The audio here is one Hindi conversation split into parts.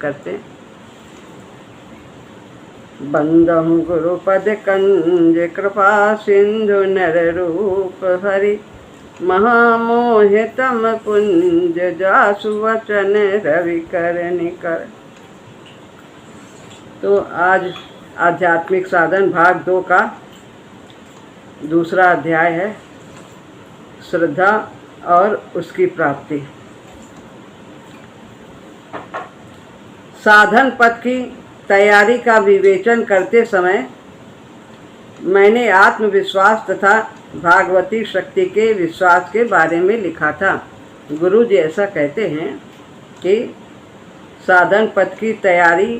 करते हैं। बंदहु गुरुपद कंज कृपा सिंधु नर रूप हरि महामोहितम पुंज जासु वचन रवि कर निकर। तो आज आध्यात्मिक साधन भाग 2 का दूसरा अध्याय है, श्रद्धा और उसकी प्राप्ति। साधन पथ की तैयारी का विवेचन करते समय मैंने आत्मविश्वास तथा भागवती शक्ति के विश्वास के बारे में लिखा था। गुरु जी ऐसा कहते हैं कि साधन पथ की तैयारी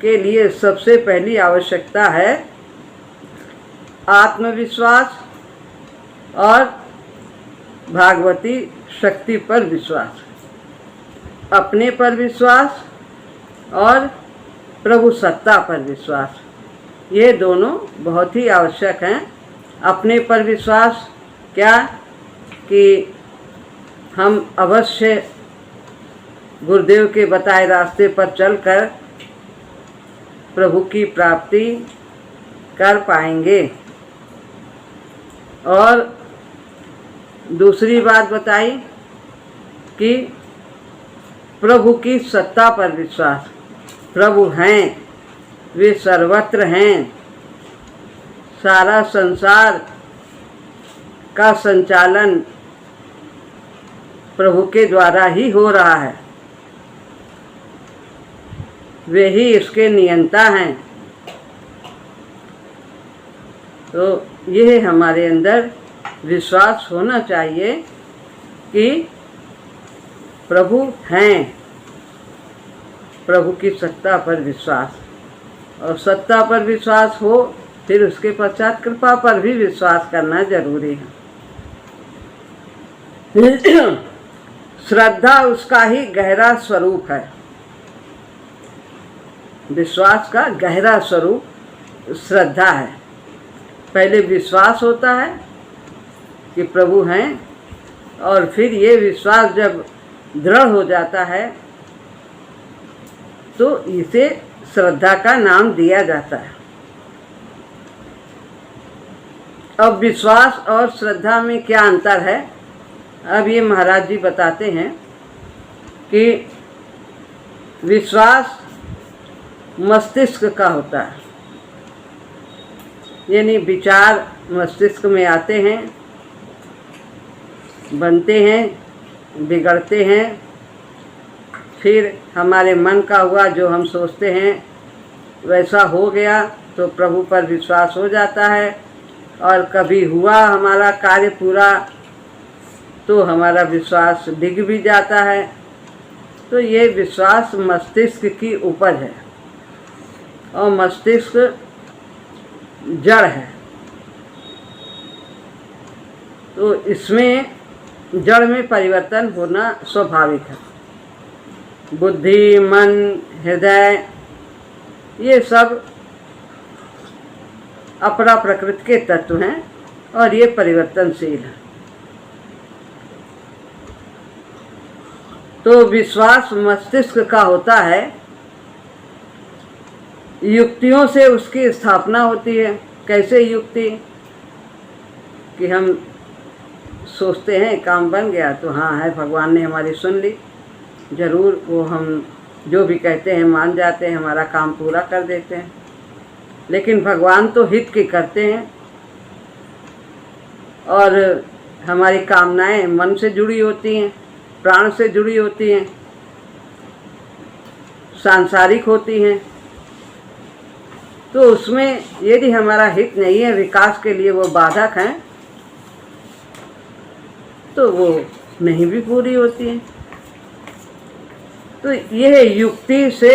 के लिए सबसे पहली आवश्यकता है आत्मविश्वास और भागवती शक्ति पर विश्वास, अपने पर विश्वास और प्रभु सत्ता पर विश्वास। ये दोनों बहुत ही आवश्यक हैं। अपने पर विश्वास क्या कि हम अवश्य गुरुदेव के बताए रास्ते पर चलकर प्रभु की प्राप्ति कर पाएंगे। और दूसरी बात बताई कि प्रभु की सत्ता पर विश्वास। प्रभु हैं, वे सर्वत्र हैं, सारा संसार का संचालन प्रभु के द्वारा ही हो रहा है, वे ही इसके नियंता हैं। तो यह हमारे अंदर विश्वास होना चाहिए कि प्रभु हैं, प्रभु की सत्ता पर विश्वास। और सत्ता पर विश्वास हो फिर उसके पश्चात कृपा पर भी विश्वास करना जरूरी है। श्रद्धा उसका ही गहरा स्वरूप है। विश्वास का गहरा स्वरूप श्रद्धा है। पहले विश्वास होता है कि प्रभु हैं, और फिर ये विश्वास जब दृढ़ हो जाता है तो इसे श्रद्धा का नाम दिया जाता है। अब विश्वास और श्रद्धा में क्या अंतर है, अब ये महाराज जी बताते हैं कि विश्वास मस्तिष्क का होता है, यानी विचार मस्तिष्क में आते हैं, बनते हैं, बिगड़ते हैं, फिर हमारे मन का हुआ जो हम सोचते हैं वैसा हो गया तो प्रभु पर विश्वास हो जाता है। और कभी हुआ हमारा कार्य पूरा तो हमारा विश्वास डिग भी जाता है। तो ये विश्वास मस्तिष्क की उपज है, और मस्तिष्क जड़ है। तो इसमें जड़ में परिवर्तन होना स्वाभाविक है। बुद्धि, मन, हृदय ये सब अपरा प्रकृति के तत्व हैं और ये परिवर्तनशील है। तो विश्वास मस्तिष्क का होता है, युक्तियों से उसकी स्थापना होती है। कैसे युक्ति कि हम सोचते हैं काम बन गया तो हाँ है, भगवान ने हमारी सुन ली, ज़रूर वो हम जो भी कहते हैं मान जाते हैं, हमारा काम पूरा कर देते हैं। लेकिन भगवान तो हित की करते हैं, और हमारी कामनाएं मन से जुड़ी होती हैं, प्राण से जुड़ी होती हैं, सांसारिक होती हैं। तो उसमें यदि हमारा हित नहीं है, विकास के लिए वो बाधक हैं, तो वो नहीं भी पूरी होती है। तो यह युक्ति से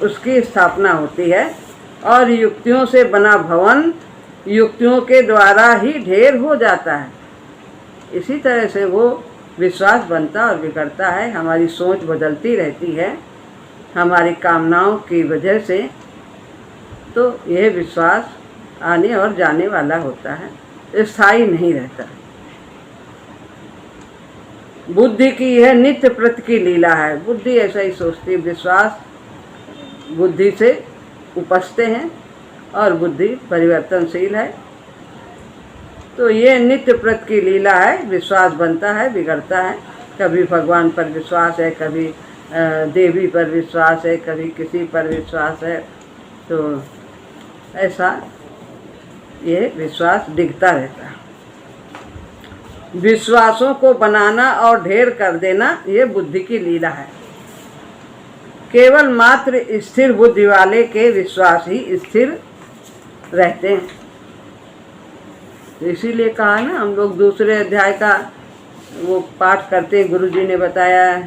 उसकी स्थापना होती है, और युक्तियों से बना भवन युक्तियों के द्वारा ही ढेर हो जाता है। इसी तरह से वो विश्वास बनता और बिगड़ता है। हमारी सोच बदलती रहती है हमारी कामनाओं की वजह से। तो यह विश्वास आने और जाने वाला होता है, स्थायी नहीं रहता। बुद्धि की यह नित्य प्रति की लीला है। बुद्धि ऐसा ही सोचती है, विश्वास बुद्धि से उपजते हैं और बुद्धि परिवर्तनशील है। तो ये नित्य प्रति की लीला है। विश्वास बनता है, बिगड़ता है। कभी भगवान पर विश्वास है, कभी देवी पर विश्वास है, कभी किसी पर विश्वास है। तो ऐसा ये विश्वास डिगता रहता है। विश्वासों को बनाना और ढेर कर देना ये बुद्धि की लीला है। केवल मात्र स्थिर बुद्धि वाले के विश्वास ही स्थिर रहते हैं। इसीलिए कहा ना, हम लोग दूसरे अध्याय का वो पाठ करते हैं। गुरु जी ने बताया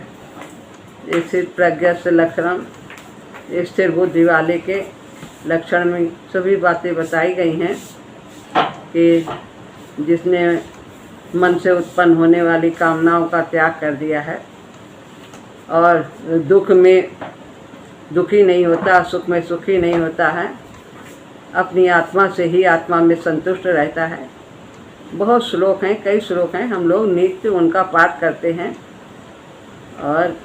स्थिर प्रज्ञा से लक्षणम, स्थिर बुद्धि वाले के लक्षण में सभी बातें बताई गई हैं कि जिसने मन से उत्पन्न होने वाली कामनाओं का त्याग कर दिया है और दुख में दुखी नहीं होता, सुख में सुखी नहीं होता है, अपनी आत्मा से ही आत्मा में संतुष्ट रहता है। बहुत श्लोक हैं, कई श्लोक हैं, हम लोग नित्य उनका पाठ करते हैं और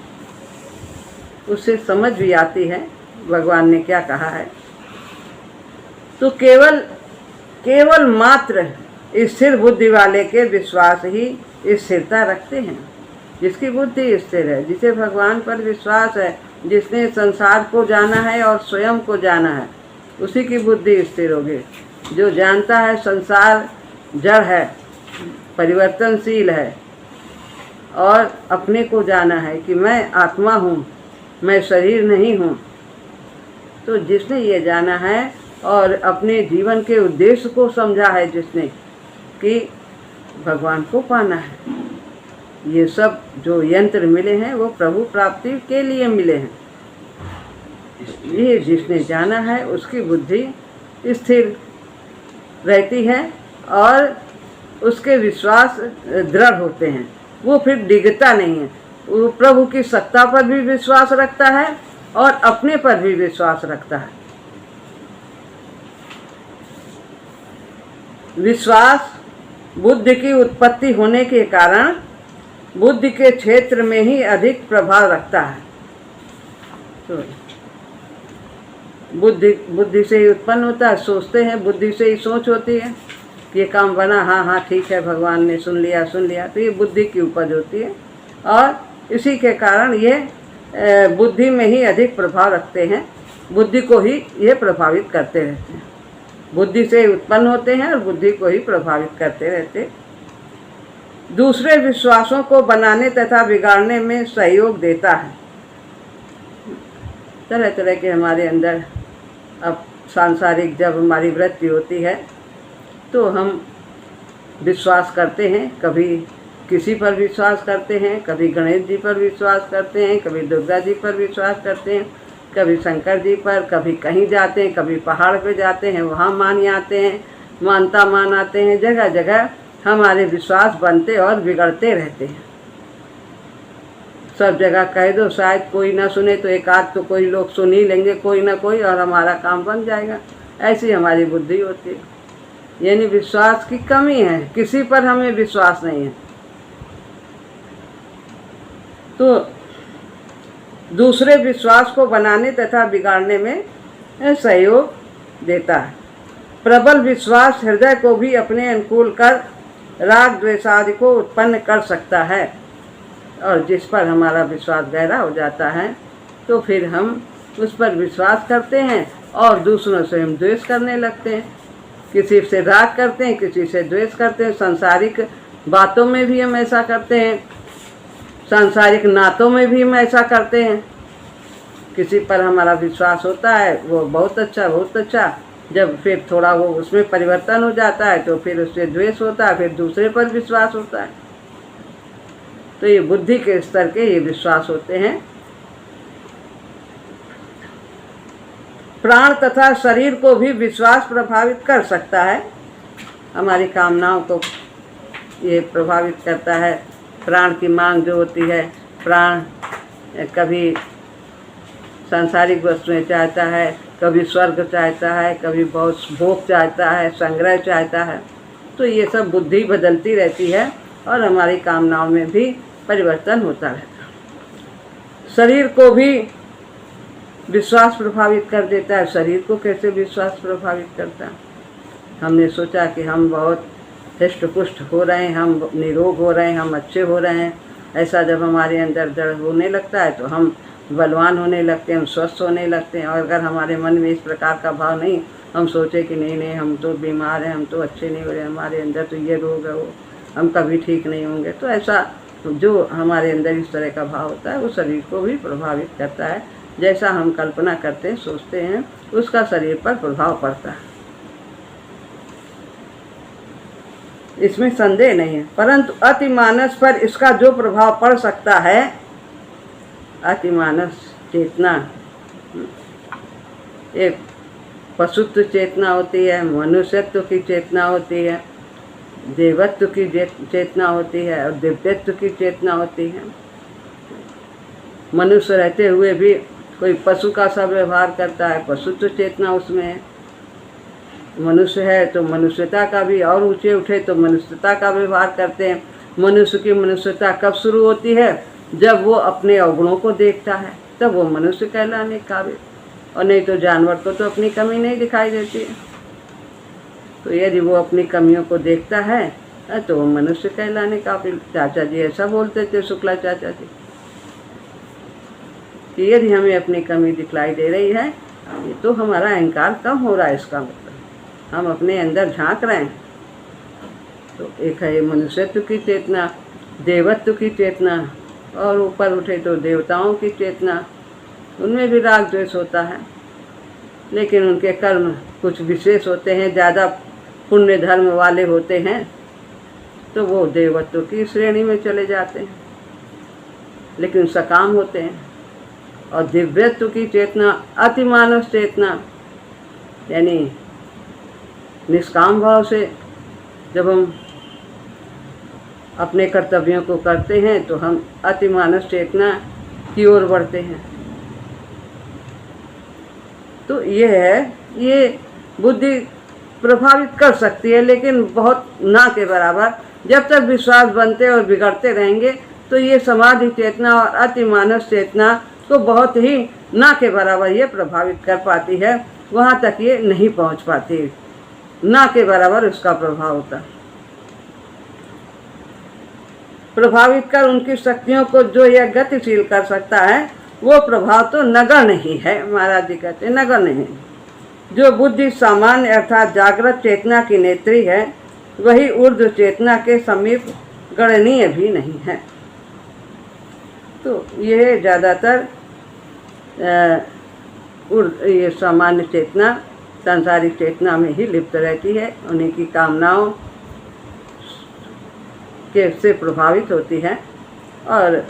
उससे समझ भी आती है भगवान ने क्या कहा है। तो केवल मात्र स्थिर बुद्धि वाले के विश्वास ही स्थिरता रखते हैं। जिसकी बुद्धि स्थिर है, जिसे भगवान पर विश्वास है, जिसने संसार को जाना है और स्वयं को जाना है, उसी की बुद्धि स्थिर होगी। जो जानता है संसार जड़ है, परिवर्तनशील है और अपने को जाना है कि मैं आत्मा हूँ, मैं शरीर नहीं हूँ, तो जिसने ये जाना है और अपने जीवन के उद्देश्य को समझा है, जिसने कि भगवान को पाना है, ये सब जो यंत्र मिले हैं वो प्रभु प्राप्ति के लिए मिले हैं। ये जिसने जाना है उसकी बुद्धि स्थिर रहती है और उसके विश्वास दृढ़ होते हैं। वो फिर डिगता नहीं है। वो प्रभु की सत्ता पर भी विश्वास रखता है और अपने पर भी विश्वास रखता है। विश्वास बुद्धि की उत्पत्ति होने के कारण बुद्धि के क्षेत्र में ही अधिक प्रभाव रखता है। तो बुद्धि से ही उत्पन्न होता है। सोचते हैं, बुद्धि से ही सोच होती है कि ये काम बना, हाँ हाँ ठीक है, भगवान ने सुन लिया। तो ये बुद्धि की उपज होती है और इसी के कारण ये बुद्धि में ही अधिक प्रभाव रखते हैं। बुद्धि को ही ये प्रभावित करते रहते हैं। बुद्धि से उत्पन्न होते हैं और बुद्धि को ही प्रभावित करते रहते। दूसरे विश्वासों को बनाने तथा बिगाड़ने में सहयोग देता है। तरह तरह के हमारे अंदर अब सांसारिक जब हमारी वृत्ति होती है तो हम विश्वास करते हैं। कभी किसी पर विश्वास करते हैं, कभी गणेश जी पर विश्वास करते हैं, कभी दुर्गा जी पर विश्वास करते हैं, कभी शंकर जी पर, कभी कहीं जाते हैं, कभी पहाड़ पे जाते हैं, वहाँ मान आते हैं, मान आते हैं। जगह जगह हमारे विश्वास बनते और बिगड़ते रहते हैं। सब जगह कह दो, शायद कोई ना सुने तो एक आध तो कोई लोग सुन ही लेंगे, कोई ना कोई, और हमारा काम बन जाएगा। ऐसी हमारी बुद्धि होती है। यानी विश्वास की कमी है, किसी पर हमें विश्वास नहीं है। तो दूसरे विश्वास को बनाने तथा बिगाड़ने में सहयोग देता है। प्रबल विश्वास हृदय को भी अपने अनुकूल कर राग द्वेषादि को उत्पन्न कर सकता है और जिस पर हमारा विश्वास गहरा हो जाता है तो फिर हम उस पर विश्वास करते हैं और दूसरों से हम द्वेष करने लगते हैं। किसी से राग करते हैं, किसी से द्वेष करते हैं। सांसारिक बातों में भी हम ऐसा करते हैं, सांसारिक नातों में भी हम ऐसा करते हैं। किसी पर हमारा विश्वास होता है, वो बहुत अच्छा, जब फिर थोड़ा वो उसमें परिवर्तन हो जाता है तो फिर उससे द्वेष होता है, फिर दूसरे पर विश्वास होता है। तो ये बुद्धि के स्तर के ये विश्वास होते हैं। प्राण तथा शरीर को भी विश्वास प्रभावित कर सकता है। हमारी कामनाओं को ये प्रभावित करता है। प्राण की मांग जो होती है, प्राण कभी सांसारिक वस्तुएं चाहता है, कभी स्वर्ग चाहता है, कभी बहुत भोग चाहता है, संग्रह चाहता है। तो ये सब बुद्धि बदलती रहती है और हमारी कामनाओं में भी परिवर्तन होता रहता। शरीर को भी विश्वास प्रभावित कर देता है। शरीर को कैसे विश्वास प्रभावित करता है? हमने सोचा कि हम बहुत हृष्ट पुष्ट हो रहे हैं, हम निरोग हो रहे हैं, हम अच्छे हो रहे हैं। ऐसा जब हमारे अंदर दर्द होने लगता है तो हम बलवान होने लगते हैं, हम स्वस्थ होने लगते हैं। और अगर हमारे मन में इस प्रकार का भाव नहीं, हम सोचे कि नहीं नहीं हम तो बीमार हैं, हम तो अच्छे नहीं हो रहे, हमारे अंदर तो ये रोग है, वो हम कभी ठीक नहीं होंगे, तो ऐसा जो हमारे अंदर इस तरह का भाव होता है वो शरीर को भी प्रभावित करता है। जैसा हम कल्पना करते हैं, सोचते हैं, उसका शरीर पर प्रभाव पड़ता है, इसमें संदेह नहीं है। परंतु अतिमानस पर इसका जो प्रभाव पड़ सकता है, अतिमानस चेतना एक पशुत्व चेतना होती है, मनुष्यत्व की चेतना होती है, देवत्व की चेतना होती है और दिव्यत्व की चेतना होती है। मनुष्य रहते हुए भी कोई पशु का सा व्यवहार करता है, पशुत्व चेतना उसमें है। मनुष्य है तो मनुष्यता का भी, और ऊंचे उठे तो मनुष्यता का व्यवहार करते हैं। मनुष्य की मनुष्यता कब शुरू होती है? जब वो अपने अवगुणों को देखता है, तब वो मनुष्य कहलाने काबिल। और नहीं तो जानवर को तो अपनी कमी नहीं दिखाई देती है। तो यदि वो अपनी कमियों को देखता है तो वो मनुष्य कहलाने काबिल। चाचा जी ऐसा बोलते थे, शुक्ला चाचा जी, कि यदि हमें अपनी कमी दिखलाई दे रही है ये तो हमारा अहंकार कम हो रहा है, इसका मतलब हम अपने अंदर झांक रहे हैं। तो एक है मनुष्यत्व की चेतना, देवत्व की चेतना, और ऊपर उठे तो देवताओं की चेतना। उनमें भी राग द्वेष होता है, लेकिन उनके कर्म कुछ विशेष होते हैं, ज़्यादा पुण्य धर्म वाले होते हैं, तो वो देवत्व की श्रेणी में चले जाते हैं, लेकिन सकाम होते हैं। और दिव्यत्व की चेतना, अतिमानव चेतना, यानी निष्काम भाव से जब हम अपने कर्तव्यों को करते हैं तो हम अतिमानव चेतना की ओर बढ़ते हैं। तो ये है, ये बुद्धि प्रभावित कर सकती है, लेकिन बहुत ना के बराबर। जब तक विश्वास बनते और बिगड़ते रहेंगे तो ये समाधि चेतना और अतिमानव चेतना को बहुत ही ना के बराबर ये प्रभावित कर पाती है, वहाँ तक ये नहीं पहुँच पाती। ना के बराबर उसका प्रभाव होता है। प्रभावित कर उनकी शक्तियों को जो यह गतिशील कर सकता है वो प्रभाव तो नगण्य ही है। महाराज जी कहते नगण्य नहीं। जो बुद्धि सामान्य अर्थात जागृत चेतना की नेत्री है वही ऊर्ध्व चेतना के समीप गणनीय भी नहीं है। तो यह ज़्यादातर ये सामान्य चेतना सांसारिक चेतना में ही लिप्त रहती है, उन्हीं की कामनाओं के से प्रभावित होती है। और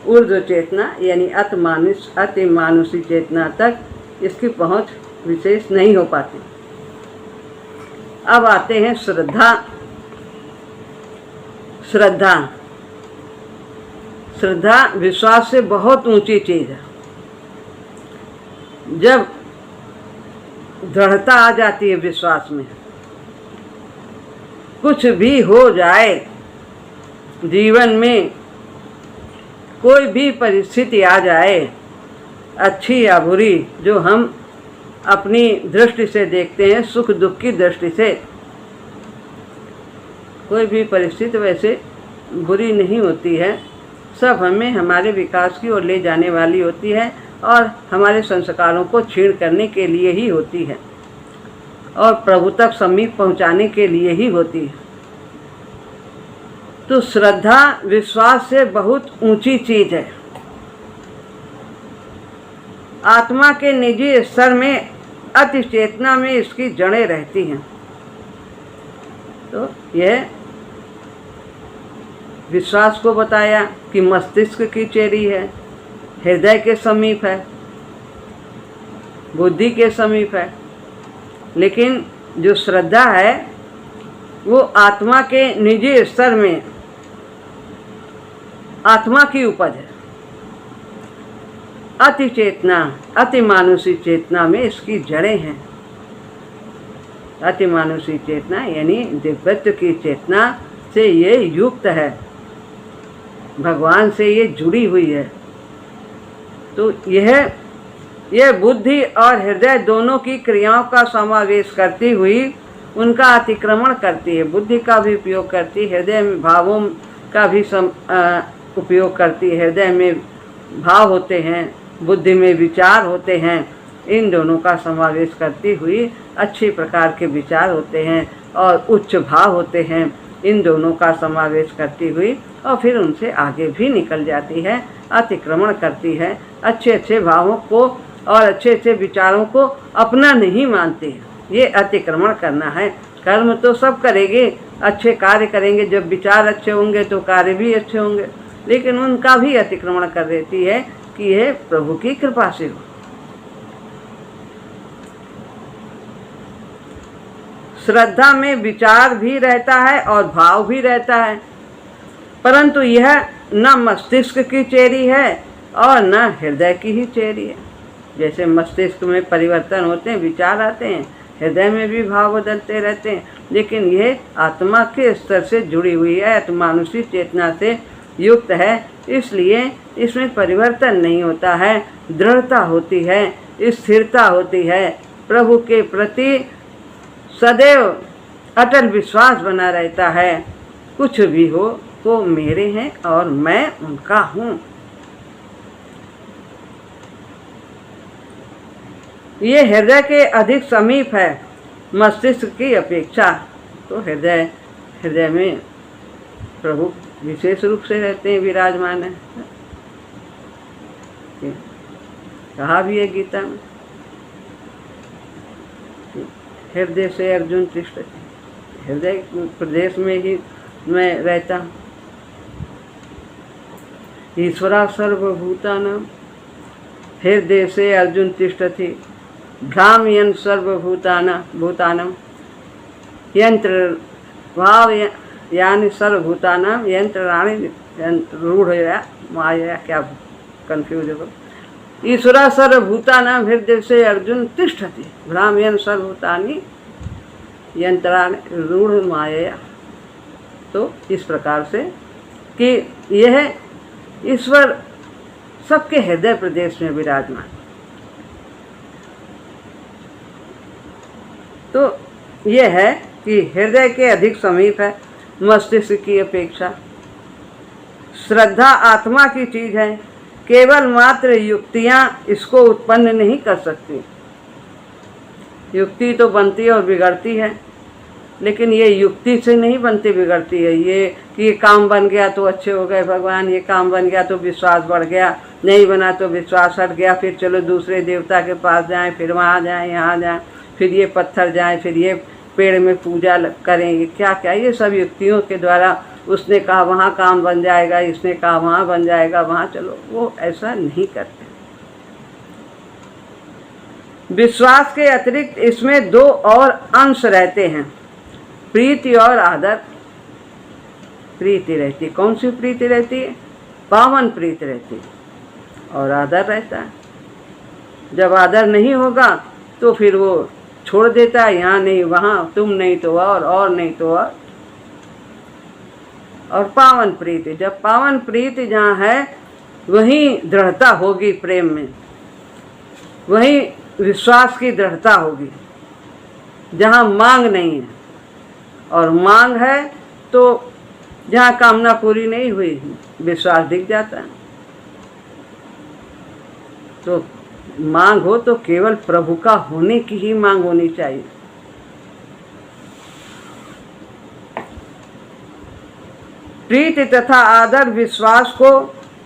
ऊर्ध्व चेतना यानी अतिमानुषी चेतना तक इसकी पहुंच विशेष नहीं हो पाती। अब आते हैं श्रद्धा। श्रद्धा श्रद्धा विश्वास से बहुत ऊंची चीज है। जब दृढ़ता आ जाती है विश्वास में, कुछ भी हो जाए जीवन में, कोई भी परिस्थिति आ जाए अच्छी या बुरी, जो हम अपनी दृष्टि से देखते हैं, सुख दुख की दृष्टि से, कोई भी परिस्थिति वैसे बुरी नहीं होती है। सब हमें हमारे विकास की ओर ले जाने वाली होती है और हमारे संस्कारों को क्षीण करने के लिए ही होती है और प्रभु तक समीप पहुंचाने के लिए ही होती है। तो श्रद्धा विश्वास से बहुत ऊंची चीज है। आत्मा के निजी स्तर में अति चेतना में इसकी जड़ें रहती हैं। तो यह विश्वास को बताया कि मस्तिष्क की चेरी है, हृदय के समीप है, बुद्धि के समीप है। लेकिन जो श्रद्धा है वो आत्मा के निजी स्तर में आत्मा की उपज है। अति चेतना, अति मानुषी चेतना में इसकी जड़ें हैं। अति मानुषी चेतना यानी दिव्यत्व की चेतना से ये युक्त है। भगवान से ये जुड़ी हुई है। तो यह बुद्धि और हृदय दोनों की क्रियाओं का समावेश करती हुई उनका अतिक्रमण करती है। बुद्धि का भी उपयोग करती है, हृदय में भावों का भी उपयोग करती है। हृदय में भाव होते हैं, बुद्धि में विचार होते हैं, इन दोनों का समावेश करती हुई अच्छे प्रकार के विचार होते हैं और उच्च भाव होते हैं। इन दोनों का समावेश करती हुई और फिर उनसे आगे भी निकल जाती है, अतिक्रमण करती है। अच्छे अच्छे भावों को और अच्छे अच्छे विचारों को अपना नहीं मानती है, ये अतिक्रमण करना है। कर्म तो सब करेंगे, अच्छे कार्य करेंगे, जब विचार अच्छे होंगे तो कार्य भी अच्छे होंगे, लेकिन उनका भी अतिक्रमण कर देती है कि यह प्रभु की कृपा से हो। श्रद्धा में विचार भी रहता है और भाव भी रहता है, परंतु यह न मस्तिष्क की चेरी है और न हृदय की ही चेरी है। जैसे मस्तिष्क में परिवर्तन होते हैं, विचार आते हैं, हृदय में भी भाव बदलते रहते हैं, लेकिन यह आत्मा के स्तर से जुड़ी हुई है, आत्मानुषी चेतना से युक्त है, इसलिए इसमें परिवर्तन नहीं होता है, दृढ़ता होती है, स्थिरता होती है, प्रभु के प्रति सदैव अटल विश्वास बना रहता है। कुछ भी हो वो मेरे हैं और मैं उनका हूँ। ये हृदय के अधिक समीप है मस्तिष्क की अपेक्षा। तो हृदय में प्रभु विशेष रूप से रहते हैं, विराजमान है। कहा भी है गीता में, हृदय से अर्जुन तिष्ठति, हृदय प्रदेश में ही मैं रहता हूँ। ईश्वरा सर्वभूतानां हृदय से अर्जुन तिष्ठति, भ्राम्यन् सर्वभूतानां यंत्र भाव यानी सर्वभूतानां यंत्राणि रूढ़या माया, क्या कंफ्यूज हो। ईश्वरा सर्वभूतानां हृदय से अर्जुन तिष्ठति, भ्राम्यन् सर्वभूतानि यंत्राणि रूढ़ माया। तो इस प्रकार से कि यह ईश्वर सबके हृदय प्रदेश में विराजमान। तो यह है कि हृदय के अधिक समीप है मस्तिष्क की अपेक्षा। श्रद्धा आत्मा की चीज है, केवल मात्र युक्तियां इसको उत्पन्न नहीं कर सकती। युक्ति तो बनती और बिगड़ती है, लेकिन ये युक्ति से नहीं बनती बिगड़ती है। ये कि ये काम बन गया तो अच्छे हो गए भगवान, ये काम बन गया तो विश्वास बढ़ गया, नहीं बना तो विश्वास हट गया, फिर चलो दूसरे देवता के पास जाएं, फिर वहाँ जाएं, यहाँ जाएं, फिर ये पत्थर जाएं, फिर ये पेड़ में पूजा करेंगे, क्या क्या ये सब युक्तियों के द्वारा। उसने कहा वहाँ काम बन जाएगा, इसने कहा वहाँ बन जाएगा, वहाँ चलो, वो ऐसा नहीं करते। विश्वास के अतिरिक्त इसमें दो और अंश रहते हैं, प्रीति और आदर। प्रीति रहती, कौन सी प्रीति रहती है? पावन प्रीति रहती है, और आदर रहता है। जब आदर नहीं होगा तो फिर वो छोड़ देता है, यहाँ नहीं वहाँ, तुम नहीं तो और नहीं तो और पावन प्रीति, जब पावन प्रीति जहाँ है वहीं दृढ़ता होगी, प्रेम में वहीं विश्वास की दृढ़ता होगी। जहाँ मांग नहीं है, और मांग है तो जहाँ कामना पूरी नहीं हुई विश्वास दिख जाता है। तो मांग हो तो केवल प्रभु का होने की ही मांग होनी चाहिए। प्रीति तथा आदर विश्वास को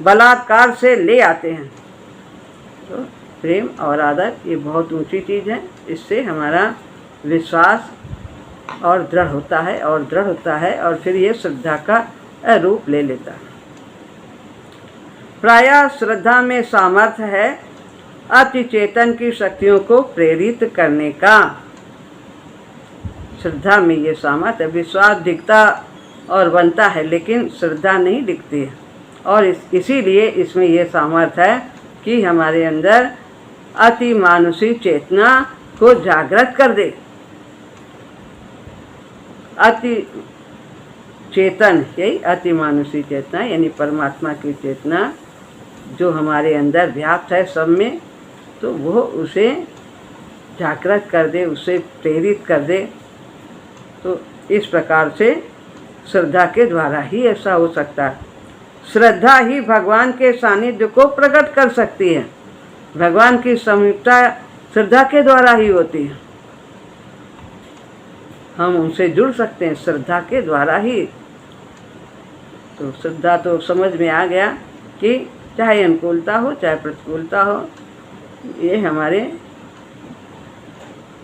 बलात्कार से ले आते हैं। तो प्रेम और आदर ये बहुत ऊंची चीज है, इससे हमारा विश्वास और दृढ़ होता है और दृढ़ होता है, और फिर ये श्रद्धा का रूप ले लेता है। प्रायः श्रद्धा में सामर्थ्य है अति चेतन की शक्तियों को प्रेरित करने का। श्रद्धा में ये सामर्थ्य, विश्वास दिखता और बनता है लेकिन श्रद्धा नहीं दिखती है, और इसीलिए इसमें ये सामर्थ्य है कि हमारे अंदर अति मानुषी चेतना को जागृत कर दे। अति चेतन, यही अतिमानुषी चेतना यानी परमात्मा की चेतना जो हमारे अंदर व्याप्त है सब में, तो वो उसे जागृत कर दे, उसे प्रेरित कर दे। तो इस प्रकार से श्रद्धा के द्वारा ही ऐसा हो सकता है। श्रद्धा ही भगवान के सानिध्य को प्रकट कर सकती है। भगवान की समीपता श्रद्धा के द्वारा ही होती है। हम उनसे जुड़ सकते हैं श्रद्धा के द्वारा ही। तो श्रद्धा तो समझ में आ गया कि चाहे अनुकूलता हो चाहे प्रतिकूलता हो, ये हमारे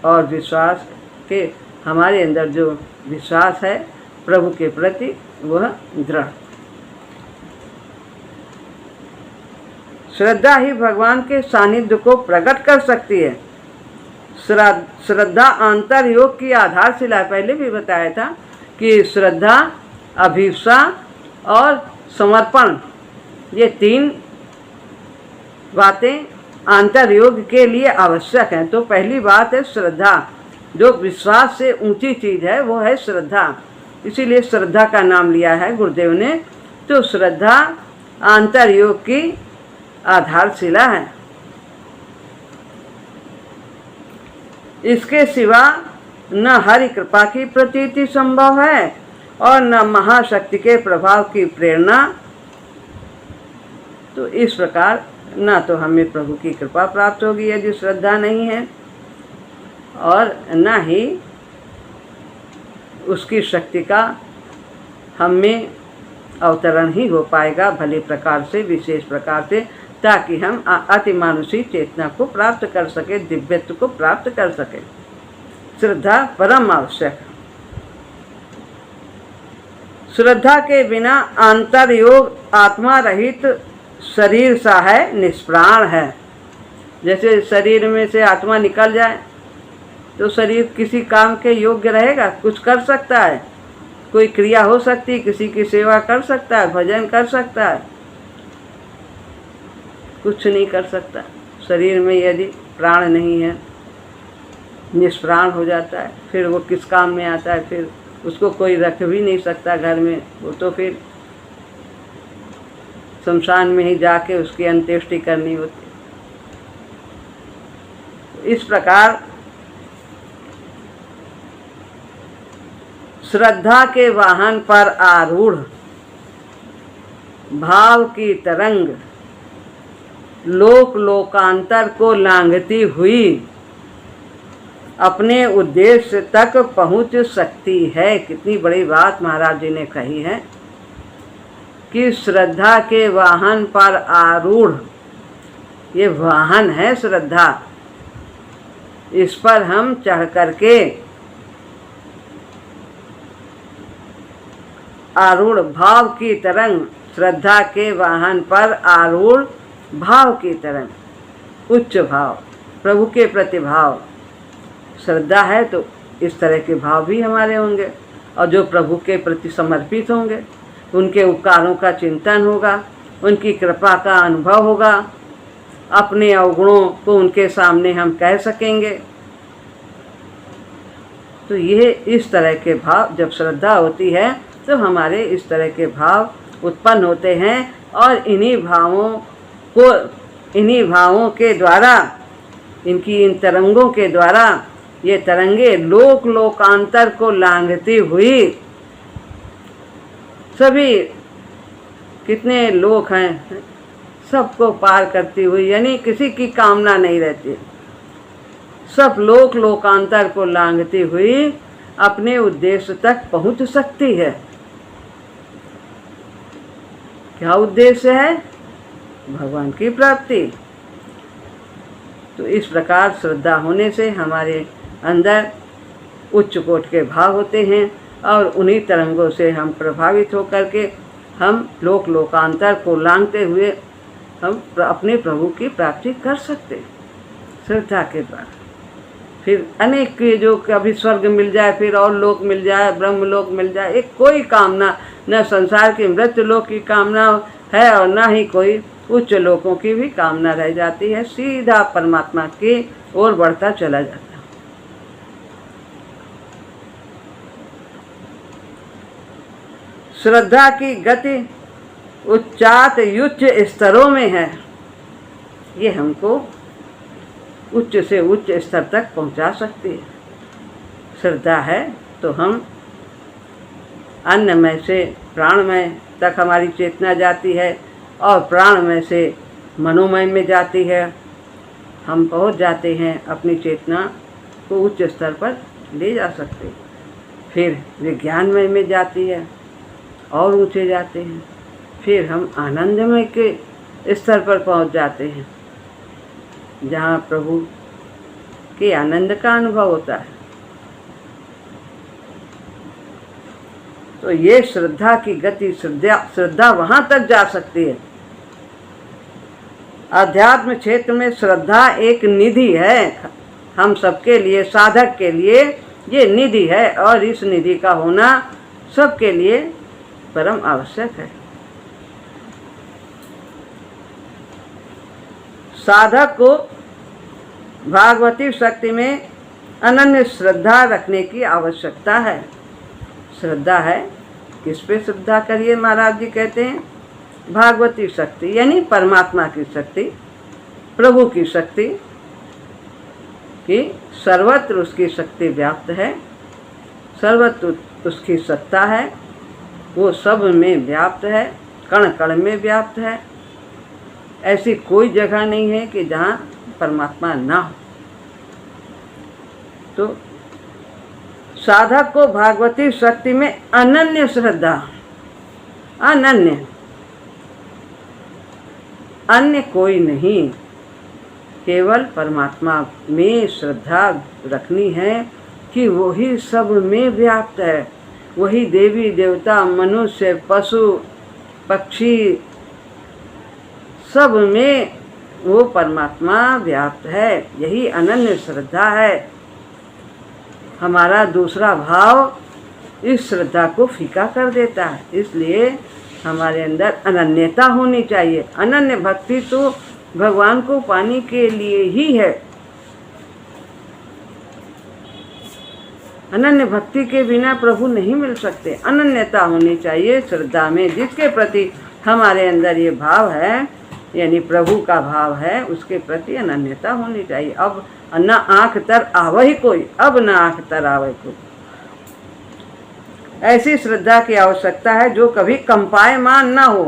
और विश्वास के, हमारे अंदर जो विश्वास है प्रभु के प्रति वह दृढ़। श्रद्धा ही भगवान के सानिध्य को प्रकट कर सकती है। श्रद्धा आंतर योग की आधारशिला, पहले भी बताया था कि श्रद्धा, अभिप्सा और समर्पण, ये तीन बातें आंतर योग के लिए आवश्यक हैं। तो पहली बात है श्रद्धा, जो विश्वास से ऊंची चीज है वो है श्रद्धा, इसीलिए श्रद्धा का नाम लिया है गुरुदेव ने। तो श्रद्धा आंतर योग की आधारशिला है। इसके सिवा न हरि कृपा की प्रतीति संभव है और न महाशक्ति के प्रभाव की प्रेरणा। तो इस प्रकार ना तो हमें प्रभु की कृपा प्राप्त होगी यदि श्रद्धा नहीं है, और न ही उसकी शक्ति का हम में अवतरण ही हो पाएगा भले प्रकार से, विशेष प्रकार से, ताकि हम अतिमानुषी चेतना को प्राप्त कर सके, दिव्यत्व को प्राप्त कर सके। श्रद्धा परम आवश्यक। श्रद्धा के बिना आंतर योग आत्मा रहित शरीर सा है, निष्प्राण है। जैसे शरीर में से आत्मा निकल जाए तो शरीर किसी काम के योग्य रहेगा, कुछ कर सकता है, कोई क्रिया हो सकती है, किसी की सेवा कर सकता है, भजन कर सकता है, कुछ नहीं कर सकता। शरीर में यदि प्राण नहीं है, निष्प्राण हो जाता है, फिर वो किस काम में आता है, फिर उसको कोई रख भी नहीं सकता घर में, वो तो फिर शमशान में ही जाके उसकी अंत्येष्टि करनी होती। इस प्रकार श्रद्धा के वाहन पर आरूढ़ भाव की तरंग लोक लोकांतर को लांघती हुई अपने उद्देश्य तक पहुंच सकती है। कितनी बड़ी बात महाराज जी ने कही है कि श्रद्धा के वाहन पर आरूढ़, ये वाहन है श्रद्धा, इस पर हम चढ़ करके आरूढ़ भाव की तरंग, श्रद्धा के वाहन पर आरूढ़ भाव की तरंग, उच्च भाव, प्रभु के प्रति भाव। श्रद्धा है तो इस तरह के भाव भी हमारे होंगे, और जो प्रभु के प्रति समर्पित होंगे उनके उपकारों का चिंतन होगा, उनकी कृपा का अनुभव होगा, अपने अवगुणों को उनके सामने हम कह सकेंगे। तो ये इस तरह के भाव, जब श्रद्धा होती है तो हमारे इस तरह के भाव उत्पन्न होते हैं, और इन्हीं भावों के द्वारा, इनकी इन तरंगों के द्वारा ये तरंगे लोक लोकांतर को लांघती हुई, सभी कितने लोक हैं सबको पार करती हुई, यानी किसी की कामना नहीं रहती, सब लोक लोकांतर को लांघती हुई अपने उद्देश्य तक पहुंच सकती है। क्या उद्देश्य है? भगवान की प्राप्ति। तो इस प्रकार श्रद्धा होने से हमारे अंदर उच्च कोटि के भाव होते हैं, और उन्हीं तरंगों से हम प्रभावित होकर के हम लोक लोकांतर को लांघते हुए हम अपने प्रभु की प्राप्ति कर सकते हैं श्रद्धा के द्वारा। फिर अनेक के जो कभी स्वर्ग मिल जाए, फिर और लोक मिल जाए, ब्रह्म लोक मिल जाए, एक कोई कामना न संसार की मृत्यु लोक की कामना है और न ही कोई उच्च लोकों की भी कामना रह जाती है। सीधा परमात्मा की ओर बढ़ता चला जाता है। श्रद्धा की गति उच्चात उच्च स्तरों में है। ये हमको उच्च से उच्च स्तर तक पहुंचा सकती है। श्रद्धा है तो हम अन्नमय से प्राणमय तक हमारी चेतना जाती है और प्राणमय से मनोमय में जाती है। हम पहुंच जाते हैं, अपनी चेतना को उच्च स्तर पर ले जा सकते हैं। फिर विज्ञानमय में जाती है और ऊंचे जाते हैं। फिर हम आनंदमय के स्तर पर पहुंच जाते हैं, जहाँ प्रभु के आनंद का अनुभव होता है। तो ये श्रद्धा की गति, श्रद्धा वहाँ तक जा सकती है। अध्यात्म क्षेत्र में श्रद्धा एक निधि है, हम सबके लिए, साधक के लिए ये निधि है, और इस निधि का होना सबके लिए परम आवश्यक है। साधक को भागवती शक्ति में अनन्य श्रद्धा रखने की आवश्यकता है। श्रद्धा है, किस पे श्रद्धा करिए? महाराज जी कहते हैं भागवती शक्ति, यानी परमात्मा की शक्ति, प्रभु की शक्ति, कि सर्वत्र उसकी शक्ति व्याप्त है, सर्वत्र उसकी सत्ता है, वो सब में व्याप्त है, कण कण में व्याप्त है। ऐसी कोई जगह नहीं है कि जहाँ परमात्मा ना हो। तो साधक को भागवती शक्ति में अनन्य श्रद्धा, अनन्य, अन्य कोई नहीं, केवल परमात्मा में श्रद्धा रखनी है कि वही सब में व्याप्त है। वही देवी देवता, मनुष्य, पशु पक्षी, सब में वो परमात्मा व्याप्त है। यही अनन्य श्रद्धा है। हमारा दूसरा भाव इस श्रद्धा को फीका कर देता है। इसलिए हमारे अंदर अनन्यता होनी चाहिए। अनन्य भक्ति तो भगवान को पाने के लिए ही है। अनन्य भक्ति के बिना प्रभु नहीं मिल सकते। अनन्यता होनी चाहिए श्रद्धा में। जिसके प्रति हमारे अंदर ये भाव है, यानी प्रभु का भाव है, उसके प्रति अनन्यता होनी चाहिए। अब न आँख तर आवही कोई, अब न आँख तर आवे कोई। ऐसी श्रद्धा की आवश्यकता है जो कभी कंपायमान ना हो,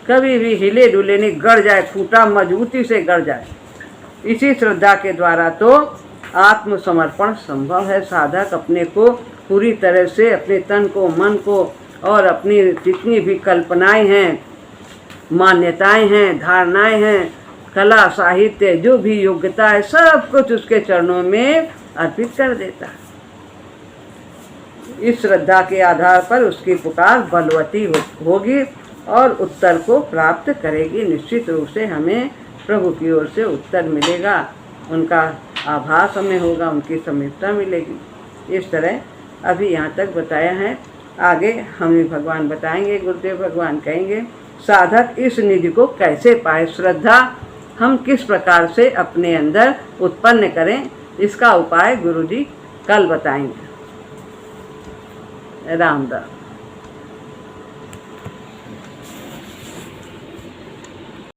कभी भी हिले डुले नहीं, गड़ जाए, फूटा मजबूती से गड़ जाए। इसी श्रद्धा के द्वारा तो आत्मसमर्पण संभव है। साधक अपने को पूरी तरह से, अपने तन को, मन को और अपनी जितनी भी कल्पनाएं हैं, मान्यताएं हैं, धारणाएं हैं, कला साहित्य, जो भी योग्यता है, सब कुछ उसके चरणों में अर्पित कर देता है। इस श्रद्धा के आधार पर उसकी पुकार बलवती होगी और उत्तर को प्राप्त करेगी। निश्चित रूप से हमें प्रभु की ओर से उत्तर मिलेगा, उनका आभास हमें होगा, उनकी समीपता मिलेगी। इस तरह अभी यहाँ तक बताया है। आगे हमें भगवान बताएंगे, गुरुदेव भगवान कहेंगे साधक इस निधि को कैसे पाए, श्रद्धा हम किस प्रकार से अपने अंदर उत्पन्न करें, इसका उपाय गुरुजी कल बताएंगे। राम राम।